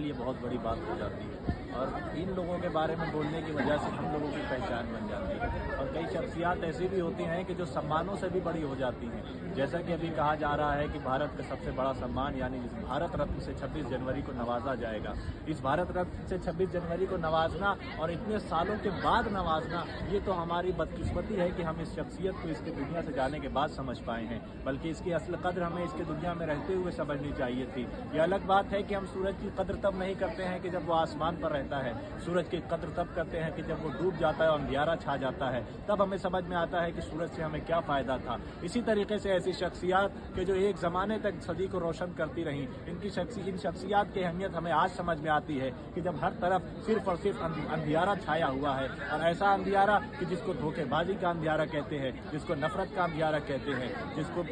लिए बहुत बड़ी बात हो जाती है, और इन लोगों के बारे में बोलने की वजह से हम लोगों की पहचान बन जाती है। और कई शख्सियात ऐसी भी होती हैं कि जो सम्मानों से भी बड़ी हो जाती हैं, जैसा कि अभी कहा जा रहा है कि भारत का सबसे बड़ा सम्मान यानी इस भारत रत्न से 26 जनवरी को नवाजा जाएगा। इस भारत रत्न से 26 जनवरी को नवाजना और इतने सालों के बाद नवाजना, ये तो हमारी बदकिस्मती है कि हम इस शख्सियत को इसकी दुनिया से जाने के बाद समझ पाए हैं, बल्कि इसकी असल कद्र हमें इसके दुनिया में रहते हुए समझनी चाहिए थी। यह अलग बात है कि हम सूरज की कद्र तब नहीं करते हैं कि जब वो आसमान पर रहता है, सूरज की कद्र तब करते हैं कि जब वो डूब जाता है और अंधियारा छा जाता है, तब हमें समझ में आता है कि सूरज से हमें क्या फायदा था। इसी तरीके से ऐसी शख्सियात के जो एक जमाने तक सदी को रोशन करती रहीं, इन शख्सियात की अहमियत हमें आज समझ में आती है कि जब हर तरफ सिर्फ और सिर्फ अंधियारा छाया हुआ है, और ऐसा अंधियारा कि जिसको धोखेबाजी का अंधियारा कहते हैं, जिसको नफरत का अंधियारा कहते हैं, जिसको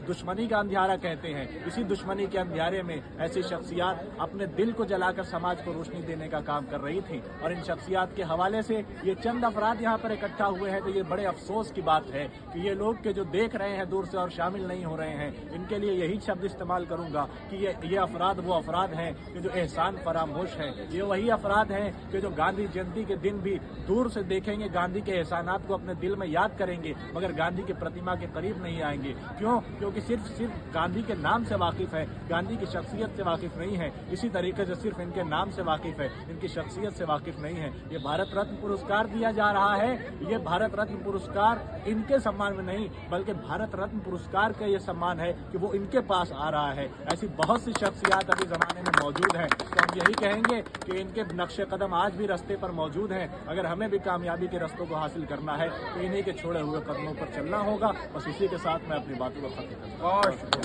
दुश्मनी का अंधियारा कहते हैं, इसी दुश्मनी के अंधियारे में ऐसी शख्सियात अपने दिल को जलाकर समाज को रोशनी देने का काम कर रही थी। और इन शख्सियात के हवाले से ये चंद अफराद यहाँ पर इकट्ठा हुए हैं, तो ये बड़े अफसोस की बात है कि ये लोग के जो देख रहे हैं दूर से और शामिल नहीं हो रहे हैं, इनके लिए यही शब्द इस्तेमाल करूंगा कि ये अफराद वो अफराद हैं कि जो एहसान फरामोश हैं। ये वही अफराद हैं कि जो गांधी जयंती के दिन भी दूर से देखेंगे, गांधी के एहसानात को अपने दिल में याद करेंगे, मगर गांधी की प्रतिमा के करीब नहीं आएंगे। क्यों? क्योंकि सिर्फ गांधी के नाम से वाकिफ है, गांधी की शख्सियत से वाकिफ नहीं है। इसी तरीके से सिर्फ इनके नाम से वाकिफ है, इनकी शख्सियत से वाकिफ नहीं है। ये भारत रत्न पुरस्कार दिया जा रहा है, ये भारत रत्न पुरस्कार इनके सम्मान में नहीं, बल्कि भारत रत्न पुरस्कार का ये सम्मान है कि वो इनके पास आ रहा है। ऐसी बहुत सी शख्सियात अभी जमाने में मौजूद हैं, तो हम यही कहेंगे कि इनके नक्शे कदम आज भी रास्ते पर मौजूद हैं। अगर हमें भी कामयाबी के रास्तों को हासिल करना है तो इन्हीं के छोड़े हुए कदमों पर चलना होगा। बस इसी के साथ मैं अपनी बातों को खत्म करता हूं।